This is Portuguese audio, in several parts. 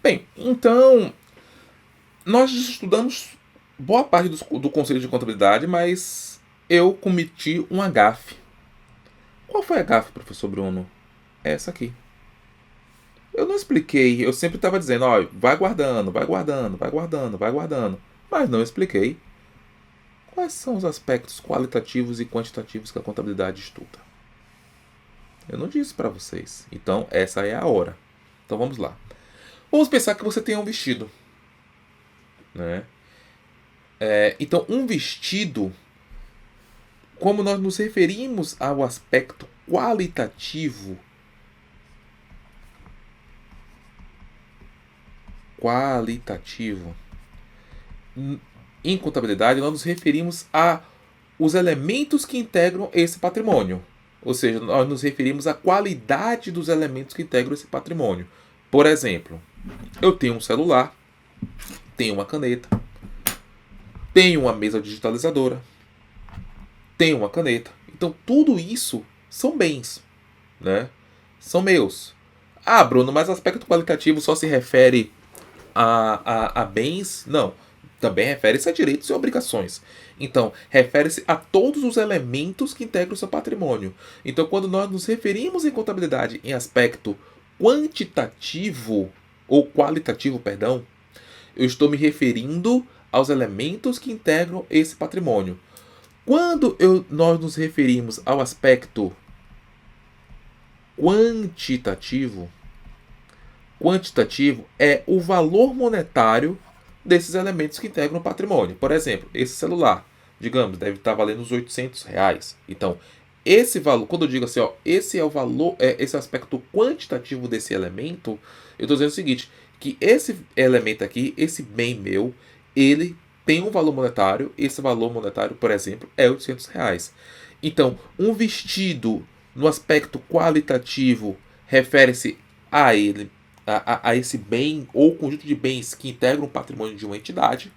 Bem, então, nós estudamos boa parte do conceito de contabilidade, mas eu cometi um gafe. Qual foi a gafe, professor Bruno? Essa aqui. Eu não expliquei, eu sempre estava dizendo, ó, vai guardando, vai guardando, vai guardando, vai guardando. Mas não expliquei quais são os aspectos qualitativos e quantitativos que a contabilidade estuda. Eu não disse para vocês. Então, essa é a hora. Então, vamos lá. Vamos pensar que você tem um vestido, né? Então, um vestido, como nós nos referimos ao aspecto qualitativo, em contabilidade, nós nos referimos a os elementos que integram esse patrimônio. Ou seja, nós nos referimos à qualidade dos elementos que integram esse patrimônio. Por exemplo, eu tenho um celular, tenho uma caneta, tenho uma mesa digitalizadora, tenho uma caneta. Então, tudo isso são bens, né? São meus. Ah, Bruno, mas aspecto qualitativo só se refere a bens? Não. Também refere-se a direitos e obrigações. Então, refere-se a todos os elementos que integram o seu patrimônio. Então, quando nós nos referimos em contabilidade em aspecto quantitativo, ou qualitativo, perdão, eu estou me referindo aos elementos que integram esse patrimônio. Quando nós nos referimos ao aspecto quantitativo, quantitativo é o valor monetário desses elementos que integram o patrimônio. Por exemplo, esse celular, digamos, deve estar valendo uns R$ 800. Então, esse valor, quando eu digo assim, ó, esse é o valor, esse aspecto quantitativo desse elemento, eu estou dizendo o seguinte, que esse elemento aqui, esse bem meu, ele tem um valor monetário, esse valor monetário, por exemplo, é R$ 800. Então, um vestido no aspecto qualitativo refere-se a ele, a esse bem ou conjunto de bens que integram o patrimônio de uma entidade,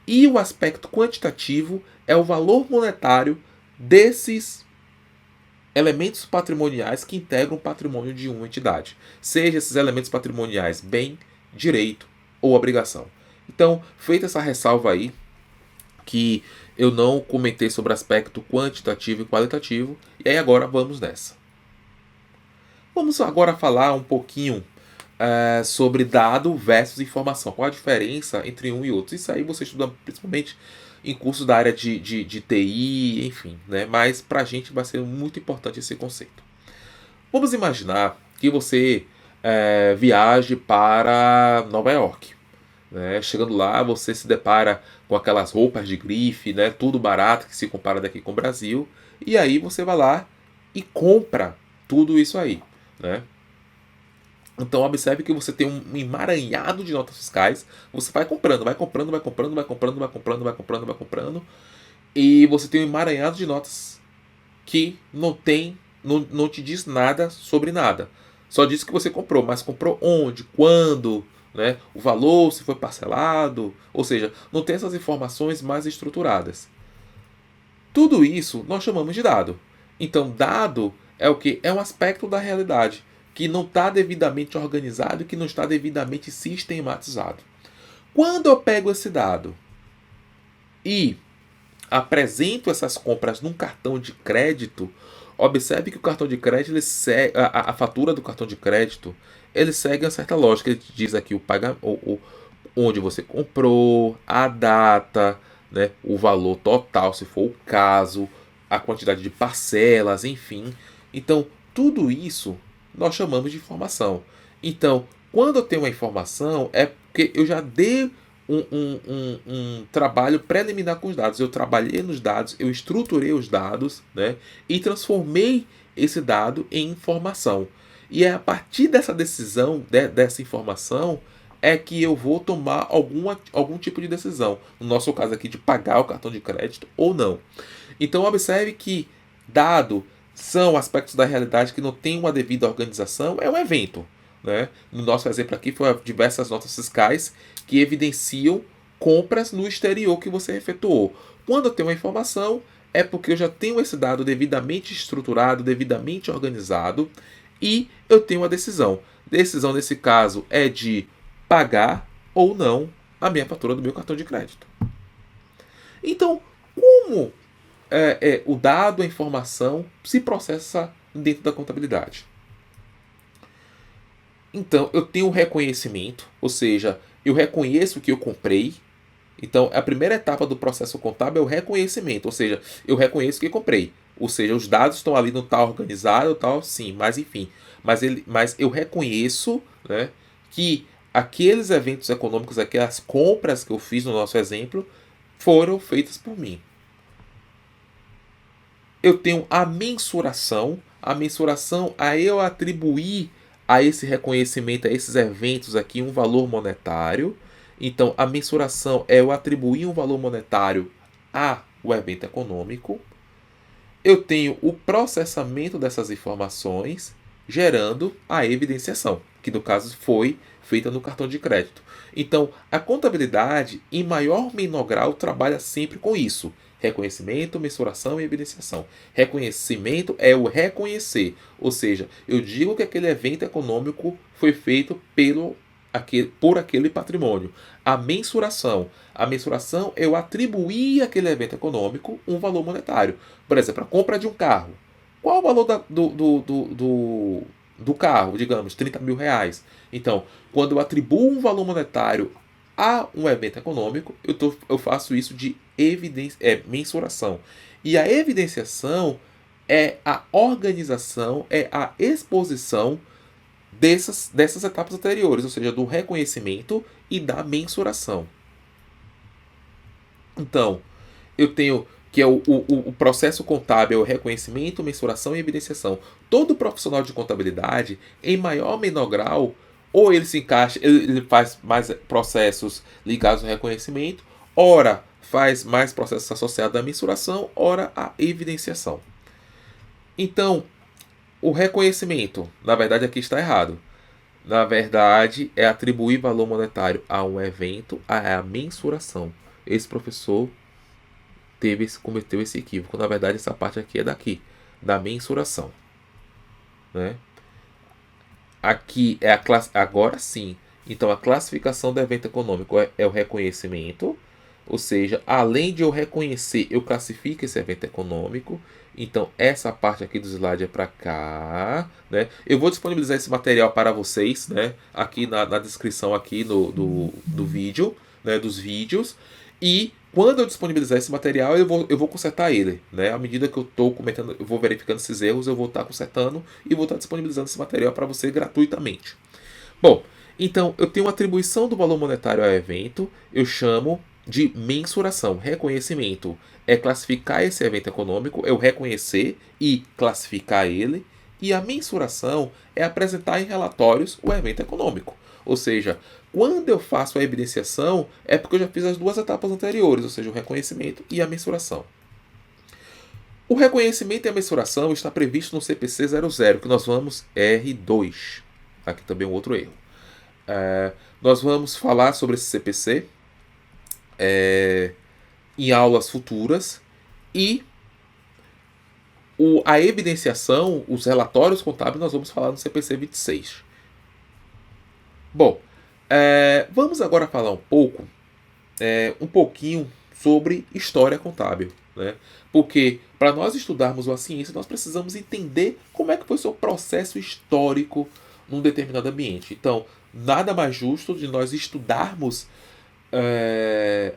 e o aspecto quantitativo é o valor monetário desses elementos patrimoniais que integram o patrimônio de uma entidade, seja esses elementos patrimoniais bem, direito ou obrigação. Então, feita essa ressalva aí, que eu não comentei sobre aspecto quantitativo e qualitativo, e aí agora vamos nessa. Vamos agora falar um pouquinho sobre dado versus informação. Qual a diferença entre um e outro? Isso aí você estuda principalmente em cursos da área de TI, enfim, né? Mas para a gente vai ser muito importante esse conceito. Vamos imaginar que você viaje para Nova York. Né? Chegando lá, você se depara com aquelas roupas de grife, né? Tudo barato que se compara daqui com o Brasil. E aí você vai lá e compra tudo isso aí, né? Então observe que você tem um emaranhado de notas fiscais. Você vai comprando, vai comprando, vai comprando, vai comprando, vai comprando, vai comprando, vai comprando. E você tem um emaranhado de notas que não te diz nada sobre nada. Só diz que você comprou, mas comprou onde, quando, né? O valor, se foi parcelado. Ou seja, não tem essas informações mais estruturadas. Tudo isso nós chamamos de dado. Então, dado é o que? É um aspecto da realidade que não está devidamente organizado e que não está devidamente sistematizado. Quando eu pego esse dado e apresento essas compras num cartão de crédito, observe que o cartão de crédito, ele segue, a fatura do cartão de crédito, ele segue uma certa lógica. Ele diz aqui onde você comprou, a data, né, o valor total, se for o caso, a quantidade de parcelas, enfim. Então, tudo isso nós chamamos de informação. Então, quando eu tenho uma informação, é porque eu já dei um trabalho preliminar com os dados. Eu trabalhei nos dados, eu estruturei os dados, né, e transformei esse dado em informação. E é a partir dessa decisão, dessa informação, é que eu vou tomar algum tipo de decisão. No nosso caso aqui, de pagar o cartão de crédito ou não. Então, observe que dado são aspectos da realidade que não tem uma devida organização, é um evento. Né? No nosso exemplo aqui, foi diversas notas fiscais que evidenciam compras no exterior que você efetuou. Quando eu tenho uma informação, é porque eu já tenho esse dado devidamente estruturado, devidamente organizado, e eu tenho uma decisão. Decisão, nesse caso, é de pagar ou não a minha fatura do meu cartão de crédito. Então, como o dado, a informação se processa dentro da contabilidade? Então, eu tenho o reconhecimento, ou seja, eu reconheço que eu comprei. Então, a primeira etapa do processo contábil é o reconhecimento, ou seja, eu reconheço que comprei. Ou seja, os dados estão ali, não está organizado, tal, sim, mas enfim. Mas eu reconheço, né, que aqueles eventos econômicos, aquelas compras que eu fiz no nosso exemplo, foram feitas por mim. Eu tenho a mensuração. A mensuração é eu atribuir a esse reconhecimento, a esses eventos aqui, um valor monetário. Então, a mensuração é eu atribuir um valor monetário ao evento econômico. Eu tenho o processamento dessas informações, gerando a evidenciação, que no caso foi feita no cartão de crédito. Então, a contabilidade, em maior ou menor grau, trabalha sempre com isso: reconhecimento, mensuração e evidenciação. Reconhecimento é o reconhecer, ou seja, eu digo que aquele evento econômico foi feito por aquele patrimônio. A mensuração é eu atribuir àquele evento econômico um valor monetário. Por exemplo, a compra de um carro. Qual o valor do carro? Digamos, 30 mil reais. Então, quando eu atribuo um valor monetário a um evento econômico, eu faço isso de mensuração. E a evidenciação é a organização, é a exposição dessas etapas anteriores, ou seja, do reconhecimento e da mensuração. Então, eu tenho que é o processo contábil, é o reconhecimento, mensuração e evidenciação. Todo profissional de contabilidade, em maior ou menor grau, ou ele se encaixa, ele faz mais processos ligados ao reconhecimento, ora faz mais processos associados à mensuração, ora à evidenciação. Então, o reconhecimento, na verdade aqui está errado. Na verdade, é atribuir valor monetário a um evento, a mensuração. Esse professor cometeu esse equívoco. Na verdade, essa parte aqui é da mensuração. Né? Aqui é agora sim. Então, a classificação do evento econômico é o reconhecimento. Ou seja, além de eu reconhecer, eu classifico esse evento econômico. Então, essa parte aqui do slide é para cá. Né? Eu vou disponibilizar esse material para vocês, né? Aqui na descrição aqui do vídeo, né? Dos vídeos. E quando eu disponibilizar esse material, eu vou consertar ele. Né? À medida que eu estou cometendo, eu vou verificando esses erros, eu vou estar consertando e vou estar disponibilizando esse material para você gratuitamente. Bom, então eu tenho uma atribuição do valor monetário ao evento, eu chamo de mensuração. Reconhecimento é classificar esse evento econômico, eu reconhecer e classificar ele. E a mensuração é apresentar em relatórios o evento econômico. Ou seja, quando eu faço a evidenciação, é porque eu já fiz as duas etapas anteriores, ou seja, o reconhecimento e a mensuração. O reconhecimento e a mensuração está previsto no CPC 00, que nós vamos R2. Aqui também um outro erro. Nós vamos falar sobre esse CPC em aulas futuras e a evidenciação, os relatórios contábeis, nós vamos falar no CPC 26. Bom, vamos agora falar um pouquinho sobre história contábil, né? Porque para nós estudarmos a ciência, nós precisamos entender como é que foi o seu processo histórico num determinado ambiente. Então, nada mais justo de nós estudarmos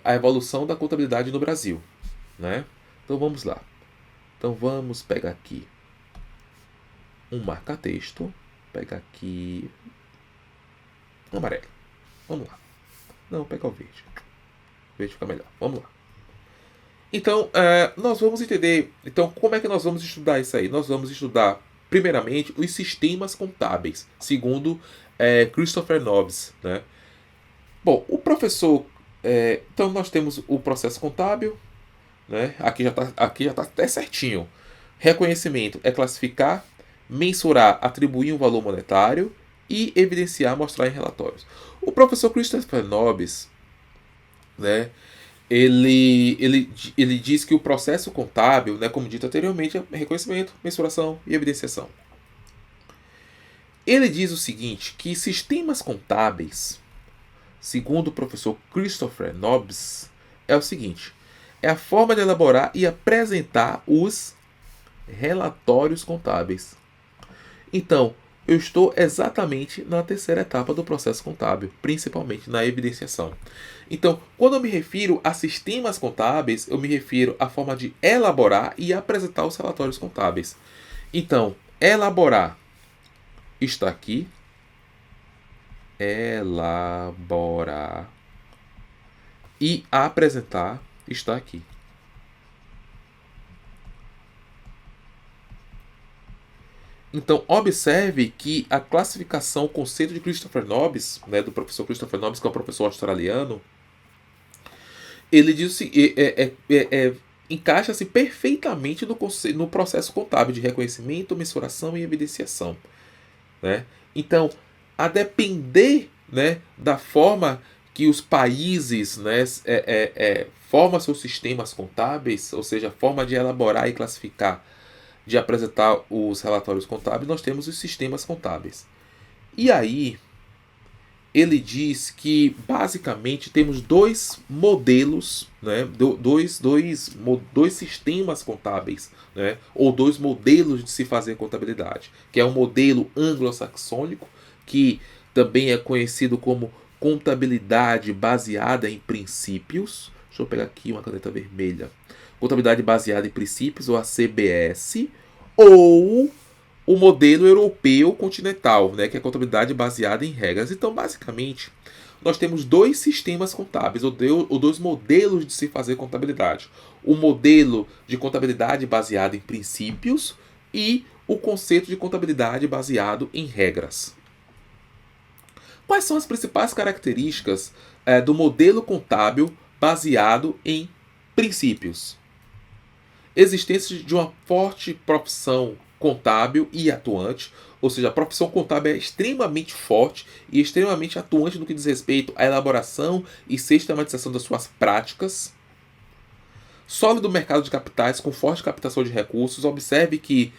a evolução da contabilidade no Brasil, né? Então vamos lá. Então vamos pegar aqui um marca-texto, pegar aqui um amarelo. Vamos lá. Não, pega o verde. O verde fica melhor. Vamos lá. Então, nós vamos entender. Então, como é que nós vamos estudar isso aí? Nós vamos estudar, primeiramente, os sistemas contábeis, segundo Christopher Nobbs, né? Bom, o professor. Então, nós temos o processo contábil, né? Aqui já tá até certinho. Reconhecimento é classificar, mensurar, atribuir um valor monetário e evidenciar, mostrar em relatórios. O professor Christopher Nobbs, né? Ele diz que o processo contábil, né, como dito anteriormente, é reconhecimento, mensuração e evidenciação. Ele diz o seguinte, que sistemas contábeis segundo o professor Christopher Nobbs, é o seguinte: é a forma de elaborar e apresentar os relatórios contábeis. Então, eu estou exatamente na terceira etapa do processo contábil, principalmente na evidenciação. Então, quando eu me refiro a sistemas contábeis, eu me refiro à forma de elaborar e apresentar os relatórios contábeis. Então, elaborar está aqui. Elaborar e apresentar está aqui. Então, observe que a classificação, o conceito de Christopher Nobbs, né, do professor Christopher Nobbs, que é um professor australiano, ele diz encaixa-se perfeitamente no processo contábil de reconhecimento, mensuração e evidenciação. Né? Então, a depender, né, da forma que os países, né, formam seus sistemas contábeis, ou seja, a forma de elaborar e classificar, de apresentar os relatórios contábeis, nós temos os sistemas contábeis. E aí, ele diz que basicamente temos dois modelos, né, dois sistemas contábeis, né, ou dois modelos de se fazer contabilidade, que é o modelo anglo-saxônico, que também é conhecido como contabilidade baseada em princípios. Deixa eu pegar aqui uma caneta vermelha. Contabilidade baseada em princípios, ou a CBS, ou o modelo europeu continental, né, que é a contabilidade baseada em regras. Então, basicamente, nós temos dois sistemas contábeis, ou dois modelos de se fazer contabilidade. O modelo de contabilidade baseado em princípios e o conceito de contabilidade baseado em regras. Quais são as principais características do modelo contábil baseado em princípios? Existência de uma forte profissão contábil e atuante, ou seja, a profissão contábil é extremamente forte e extremamente atuante no que diz respeito à elaboração e sistematização das suas práticas. Sólido mercado de capitais com forte captação de recursos. Observe que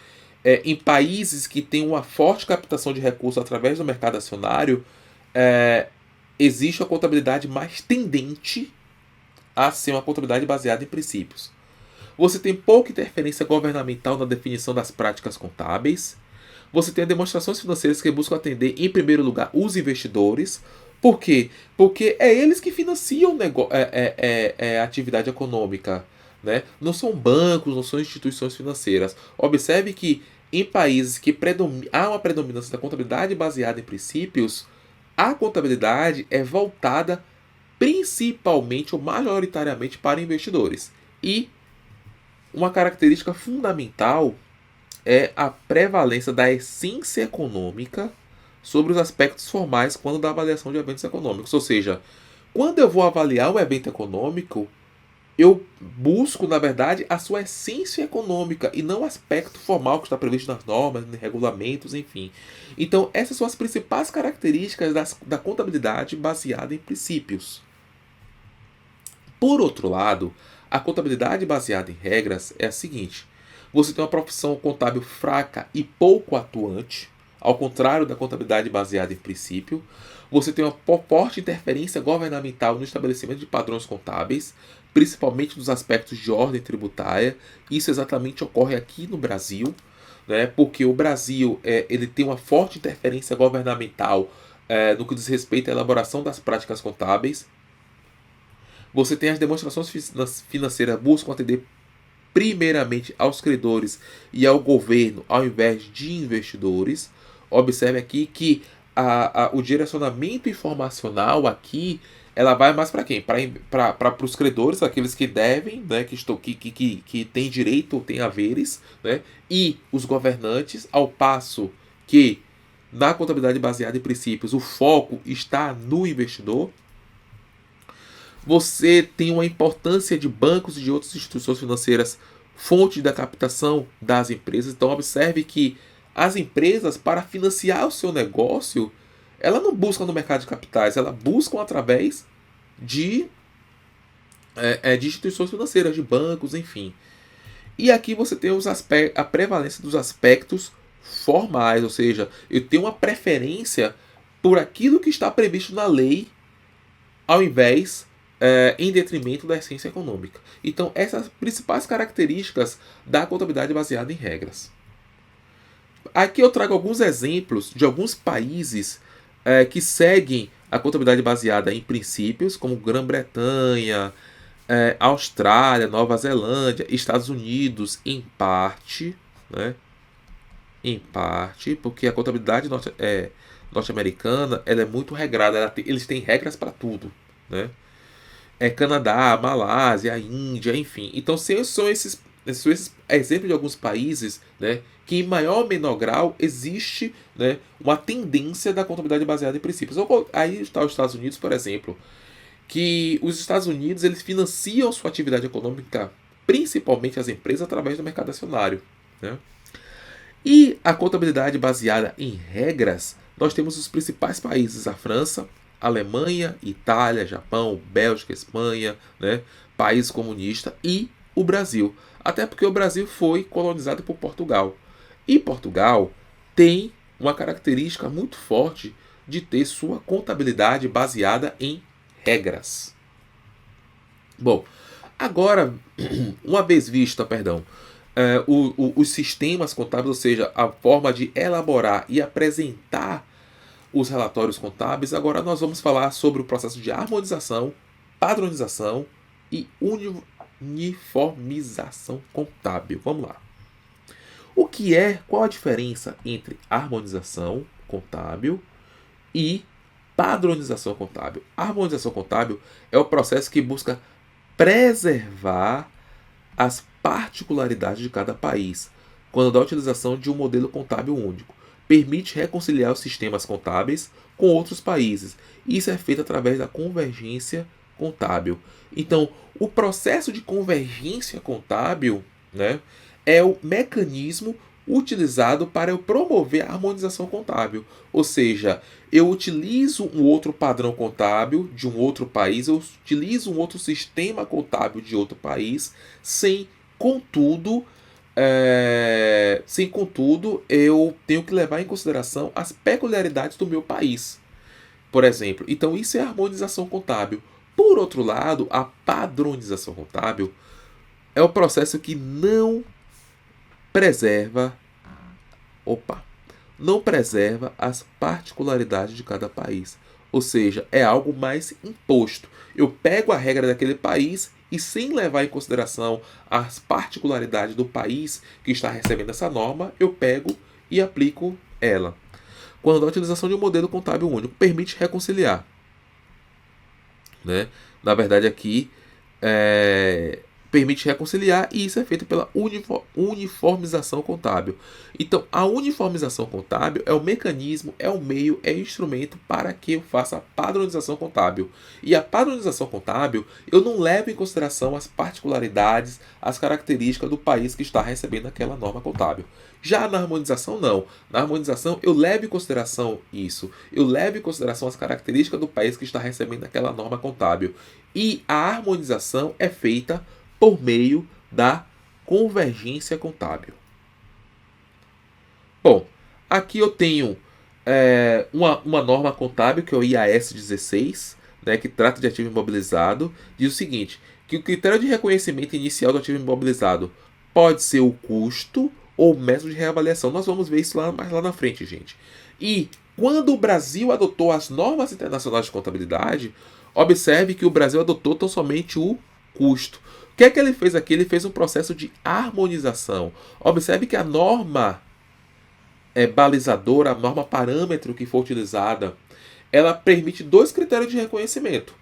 em países que têm uma forte captação de recursos através do mercado acionário, existe a contabilidade mais tendente a ser uma contabilidade baseada em princípios. Você tem pouca interferência governamental na definição das práticas contábeis. Você tem demonstrações financeiras que buscam atender, em primeiro lugar, os investidores. Por quê? Porque é eles que financiam a atividade econômica. Né? Não são bancos, não são instituições financeiras. Observe que em países que há uma predominância da contabilidade baseada em princípios, a contabilidade é voltada principalmente ou majoritariamente para investidores. E uma característica fundamental é a prevalência da essência econômica sobre os aspectos formais quando da avaliação de eventos econômicos. Ou seja, quando eu vou avaliar um evento econômico, eu busco, na verdade, a sua essência econômica e não o aspecto formal que está previsto nas normas, nos regulamentos, enfim. Então, essas são as principais características da contabilidade baseada em princípios. Por outro lado, a contabilidade baseada em regras é a seguinte: você tem uma profissão contábil fraca e pouco atuante, ao contrário da contabilidade baseada em princípio. Você tem uma forte interferência governamental no estabelecimento de padrões contábeis, principalmente nos aspectos de ordem tributária. Isso exatamente ocorre aqui no Brasil, né, porque o Brasil ele tem uma forte interferência governamental no que diz respeito à elaboração das práticas contábeis. Você tem as demonstrações financeiras buscam atender primeiramente aos credores e ao governo, ao invés de investidores. Observe aqui que o direcionamento informacional aqui, ela vai mais para quem? Para os credores, aqueles que devem, né, que têm direito ou têm haveres, né, e os governantes, ao passo que na contabilidade baseada em princípios o foco está no investidor. Você tem uma importância de bancos e de outras instituições financeiras, fonte da captação das empresas. Então, observe que as empresas, para financiar o seu negócio, ela não buscam no mercado de capitais, ela buscam através de instituições financeiras, de bancos, enfim. E aqui você tem a prevalência dos aspectos formais, ou seja, eu tenho uma preferência por aquilo que está previsto na lei ao invés, em detrimento da essência econômica. Então, essas principais características da contabilidade baseada em regras. Aqui eu trago alguns exemplos de alguns países que seguem a contabilidade baseada em princípios, como Grã-Bretanha, Austrália, Nova Zelândia, Estados Unidos, em parte, né? Em parte, porque a contabilidade norte-americana ela é muito regrada, eles têm regras para tudo, né? Canadá, Malásia, Índia, enfim. Então, são esses exemplos de alguns países, né, que em maior ou menor grau existe, né, uma tendência da contabilidade baseada em princípios. Aí está os Estados Unidos, por exemplo, que os Estados Unidos eles financiam sua atividade econômica, principalmente as empresas, através do mercado acionário, né? E a contabilidade baseada em regras, nós temos os principais países: a França, Alemanha, Itália, Japão, Bélgica, Espanha, né, país comunista, e o Brasil. Até porque o Brasil foi colonizado por Portugal. E Portugal tem uma característica muito forte de ter sua contabilidade baseada em regras. Bom, agora, uma vez vista, perdão, os sistemas contábeis, ou seja, a forma de elaborar e apresentar os relatórios contábeis, agora nós vamos falar sobre o processo de harmonização, padronização e uniformização contábil. Vamos lá. Qual a diferença entre harmonização contábil e padronização contábil? A harmonização contábil é o processo que busca preservar as particularidades de cada país, quando da utilização de um modelo contábil único. Permite reconciliar os sistemas contábeis com outros países. Isso é feito através da convergência contábil. Então, o processo de convergência contábil, né, é o mecanismo utilizado para eu promover a harmonização contábil. Ou seja, eu utilizo um outro padrão contábil de um outro país, eu utilizo um outro sistema contábil de outro país, contudo, eu tenho que levar em consideração as peculiaridades do meu país, por exemplo. Então, isso é harmonização contábil. Por outro lado, a padronização contábil é o processo que preserva, não preserva as particularidades de cada país. Ou seja, é algo mais imposto. Eu pego a regra daquele país e, sem levar em consideração as particularidades do país que está recebendo essa norma, eu pego e aplico ela. Quando a utilização de um modelo contábil único permite reconciliar, né? Na verdade, aqui permite reconciliar, e isso é feito pela uniformização contábil. Então, a uniformização contábil é o mecanismo, é o meio, é o instrumento para que eu faça a padronização contábil. E a padronização contábil, eu não levo em consideração as particularidades, as características do país que está recebendo aquela norma contábil. Já na harmonização, não. Na harmonização, eu levo em consideração isso. Eu levo em consideração as características do país que está recebendo aquela norma contábil. E a harmonização é feita por meio da convergência contábil. Bom, aqui eu tenho uma norma contábil, que é o IAS 16, né, que trata de ativo imobilizado. Diz o seguinte, que o critério de reconhecimento inicial do ativo imobilizado pode ser o custo ou método de reavaliação. Nós vamos ver isso mais lá na frente, gente. E quando o Brasil adotou as normas internacionais de contabilidade, observe que o Brasil adotou tão somente o custo. O que é que ele fez aqui? Ele fez um processo de harmonização. Observe que a norma balizadora, a norma parâmetro que foi utilizada, ela permite dois critérios de reconhecimento.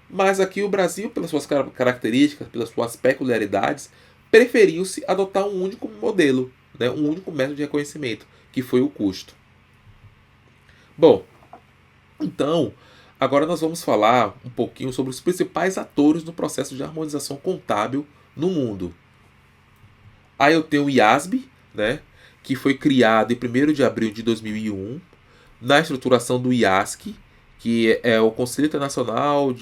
Mas aqui o Brasil, pelas suas características, pelas suas peculiaridades, preferiu-se adotar um único modelo, né, um único método de reconhecimento, que foi o custo. Bom, então, agora nós vamos falar um pouquinho sobre os principais atores no processo de harmonização contábil no mundo. Aí eu tenho o IASB, né, que foi criado em 1º de abril de 2001, na estruturação do IASC, que é o Conselho Internacional,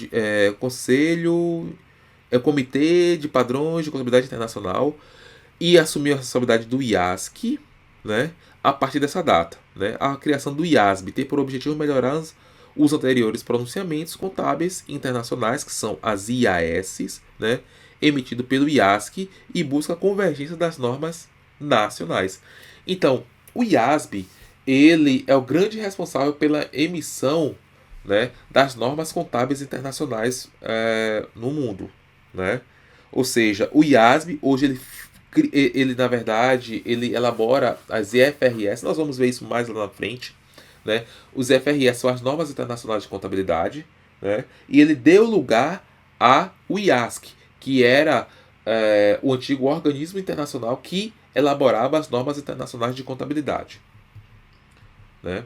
Comitê de Padrões de Contabilidade Internacional, e assumiu a responsabilidade do IASC, né, a partir dessa data. Né? A criação do IASB tem por objetivo melhorar os anteriores pronunciamentos contábeis internacionais, que são as IAS, né, emitido pelo IASC, e busca a convergência das normas nacionais. Então, o IASB, ele é o grande responsável pela emissão, né, das normas contábeis internacionais no mundo, né? Ou seja, o IASB hoje ele na verdade ele elabora as IFRS. Nós vamos ver isso mais lá na frente, né? Os IFRS são as normas internacionais de contabilidade, né? E ele deu lugar ao IASC, que era o antigo organismo internacional que elaborava as normas internacionais de contabilidade, né?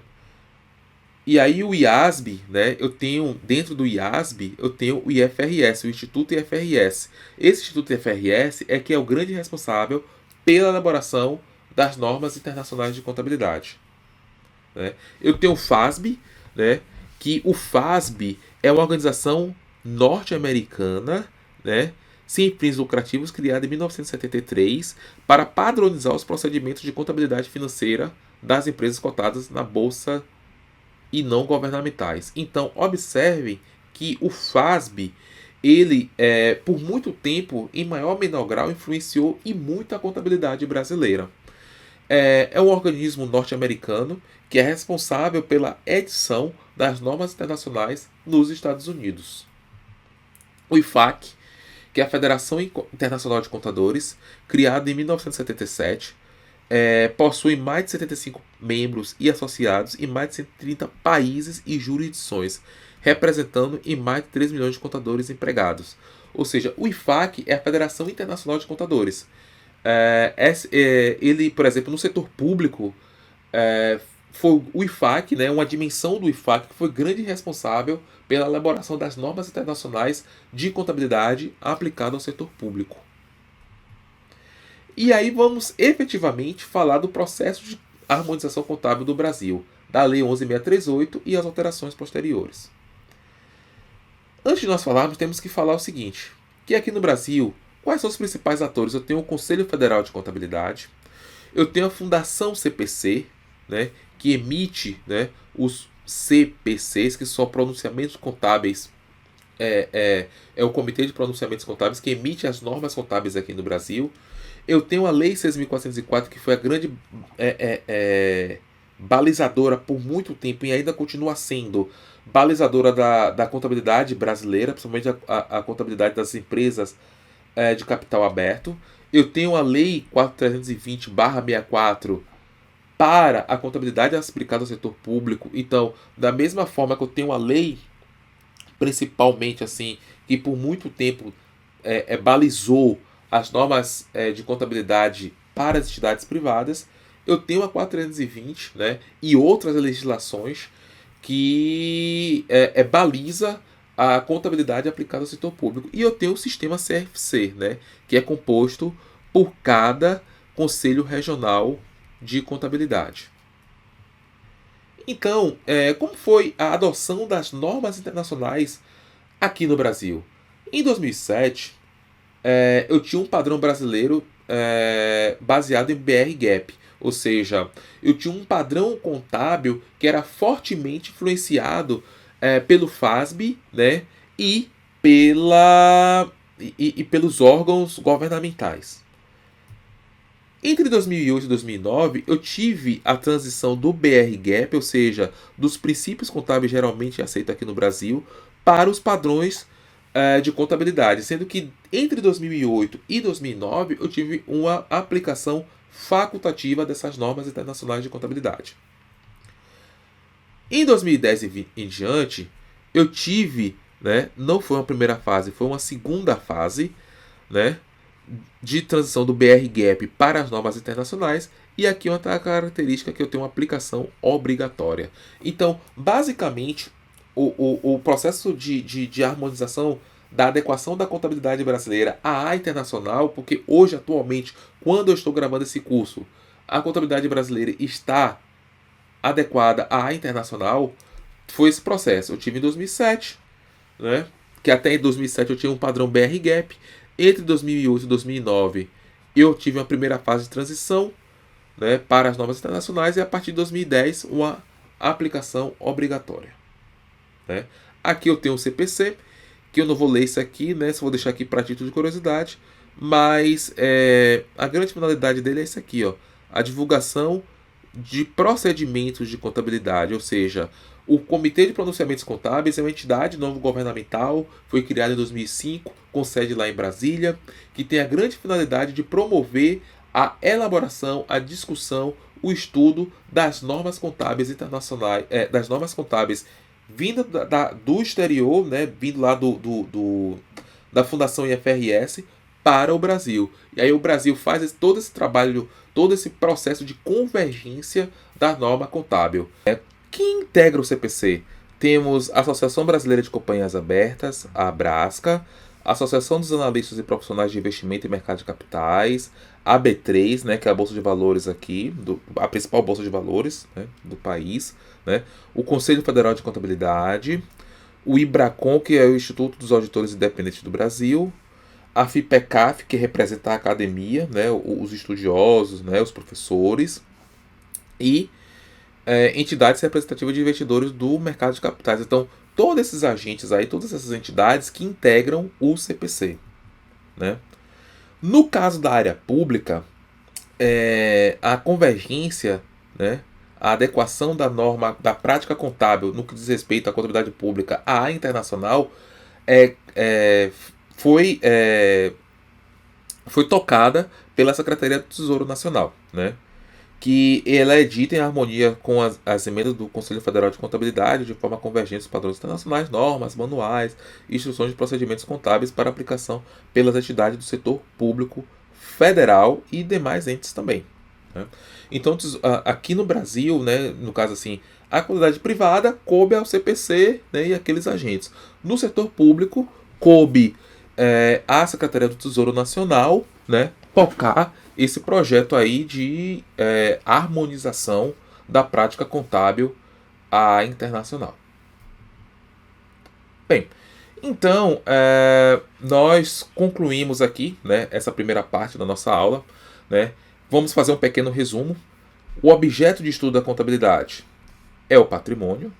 E aí o IASB, né, eu tenho, dentro do IASB, eu tenho o IFRS, o Instituto IFRS. Esse Instituto IFRS é que é o grande responsável pela elaboração das normas internacionais de contabilidade, né? Eu tenho o FASB, né, que o FASB é uma organização norte-americana, né, sem fins lucrativos, criada em 1973 para padronizar os procedimentos de contabilidade financeira das empresas cotadas na Bolsa e não governamentais. Então, observem que o FASB, ele, por muito tempo, em maior ou menor grau, influenciou e muito a contabilidade brasileira. É um organismo norte-americano que é responsável pela edição das normas internacionais nos Estados Unidos. O IFAC, que é a Federação Internacional de Contadores, criada em 1977, possui mais de 75 membros e associados em mais de 130 países e jurisdições, representando em mais de 3 milhões de contadores empregados. Ou seja, o IFAC é a Federação Internacional de Contadores. Ele, por exemplo, no setor público, foi o IFAC, né, uma dimensão do IFAC, que foi grande responsável pela elaboração das normas internacionais de contabilidade aplicada ao setor público. E aí vamos efetivamente falar do processo de harmonização contábil do Brasil, da Lei 11.638 e as alterações posteriores. Antes de nós falarmos, temos que falar o seguinte, que aqui no Brasil, quais são os principais atores? Eu tenho o Conselho Federal de Contabilidade, eu tenho a Fundação CPC, né, que emite, né, os CPCs, que são pronunciamentos contábeis, é o Comitê de Pronunciamentos Contábeis, que emite as normas contábeis aqui no Brasil. Eu tenho a Lei 6.404, que foi a grande balizadora por muito tempo e ainda continua sendo balizadora da contabilidade brasileira, principalmente a contabilidade das empresas de capital aberto. Eu tenho a Lei 4.320/64 para a contabilidade aplicada ao setor público. Então, da mesma forma que eu tenho a lei, principalmente assim, que por muito tempo balizou as normas de contabilidade para as entidades privadas, eu tenho a 4.320, né, e outras legislações que baliza a contabilidade aplicada ao setor público. E eu tenho o sistema CFC, né, que é composto por cada Conselho Regional de Contabilidade. Então, como foi a adoção das normas internacionais aqui no Brasil? Em 2007, eu tinha um padrão brasileiro baseado em BR-GAAP, ou seja, eu tinha um padrão contábil que era fortemente influenciado pelo FASB, né, e pelos órgãos governamentais. Entre 2008 e 2009, eu tive a transição do BR-GAAP, ou seja, dos princípios contábeis geralmente aceitos aqui no Brasil, para os padrões de contabilidade, sendo que entre 2008 e 2009 eu tive uma aplicação facultativa dessas normas internacionais de contabilidade. Em 2010 em diante, eu tive, né, não foi uma primeira fase, foi uma segunda fase, né, de transição do BR-GAAP para as normas internacionais, e aqui é outra característica que eu tenho uma aplicação obrigatória. Então, basicamente, o processo de harmonização da adequação da contabilidade brasileira à internacional, porque hoje, atualmente, quando eu estou gravando esse curso, a contabilidade brasileira está adequada à internacional, foi esse processo. Eu tive em 2007, né, que até em 2007 eu tinha um padrão BR-GAAP. Entre 2008 e 2009, eu tive uma primeira fase de transição, né, para as normas internacionais, e a partir de 2010, uma aplicação obrigatória. né? Aqui eu tenho o CPC, que eu não vou ler isso aqui, né? Só vou deixar aqui para título de curiosidade. Mas a grande finalidade dele é isso aqui, ó, a divulgação de procedimentos de contabilidade, ou seja, o Comitê de Pronunciamentos Contábeis é uma entidade não governamental, foi criada em 2005, com sede lá em Brasília, que tem a grande finalidade de promover a elaboração, a discussão, o estudo das normas contábeis internacionais, das normas contábeis vindo do exterior, né, vindo lá da Fundação IFRS para o Brasil. E aí o Brasil faz todo esse trabalho, todo esse processo de convergência da norma contábil. Quem integra o CPC? Temos a Associação Brasileira de Companhias Abertas, a Abrasca, a Associação dos Analistas e Profissionais de Investimento e Mercado de Capitais, a B3, né, que é a Bolsa de Valores aqui, a principal Bolsa de Valores, né, do país, né, o Conselho Federal de Contabilidade, o IBRACON, que é o Instituto dos Auditores Independentes do Brasil, a FIPECAF, que representa a academia, né, os estudiosos, né, os professores, e entidades representativas de investidores do mercado de capitais. Então, todos esses agentes aí, todas essas entidades que integram o CPC, né? No caso da área pública, a convergência, né, a adequação da norma da prática contábil no que diz respeito à contabilidade pública à internacional foi tocada pela Secretaria do Tesouro Nacional, né? Que ela é dita em harmonia com as emendas do Conselho Federal de Contabilidade, de forma convergente aos padrões internacionais, normas, manuais, instruções de procedimentos contábeis para aplicação pelas entidades do setor público federal e demais entes também, né? Então, aqui no Brasil, né, no caso assim, a contabilidade privada coube ao CPC, né, e aqueles agentes. No setor público, coube à Secretaria do Tesouro Nacional, né, tocar esse projeto aí de harmonização da prática contábil à internacional. Bem, então nós concluímos aqui, né, essa primeira parte da nossa aula, né? Vamos fazer um pequeno resumo. O objeto de estudo da contabilidade é o patrimônio.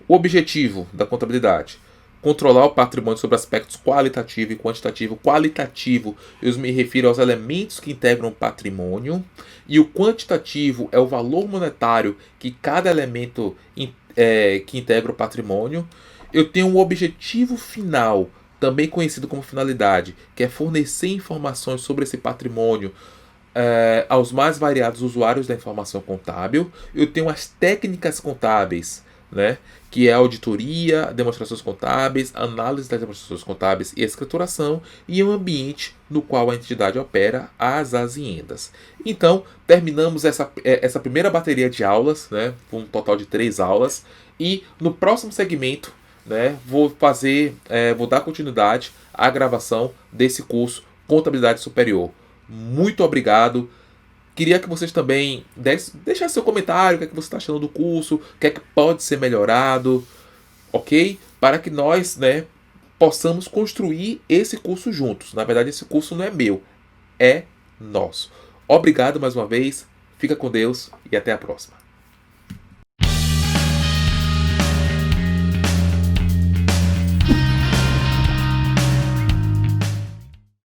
O objetivo da contabilidade: controlar o patrimônio sobre aspectos qualitativo e quantitativo. Qualitativo, eu me refiro aos elementos que integram o patrimônio, e o quantitativo é o valor monetário que cada elemento que integra o patrimônio. Eu tenho um objetivo final, também conhecido como finalidade, que é fornecer informações sobre esse patrimônio aos mais variados usuários da informação contábil. Eu tenho as técnicas contábeis, né, que é a auditoria, demonstrações contábeis, análise das demonstrações contábeis e escrituração, e o ambiente no qual a entidade opera, as aziendas. Então, terminamos essa primeira bateria de aulas, né, com um total de 3 aulas, e no próximo segmento, né, vou dar continuidade à gravação desse curso Contabilidade Superior. Muito obrigado. Queria que vocês também deixassem seu comentário, o que é que você está achando do curso, o que é que pode ser melhorado, ok? Para que nós, né, possamos construir esse curso juntos. Na verdade, esse curso não é meu, é nosso. Obrigado mais uma vez, fica com Deus e até a próxima.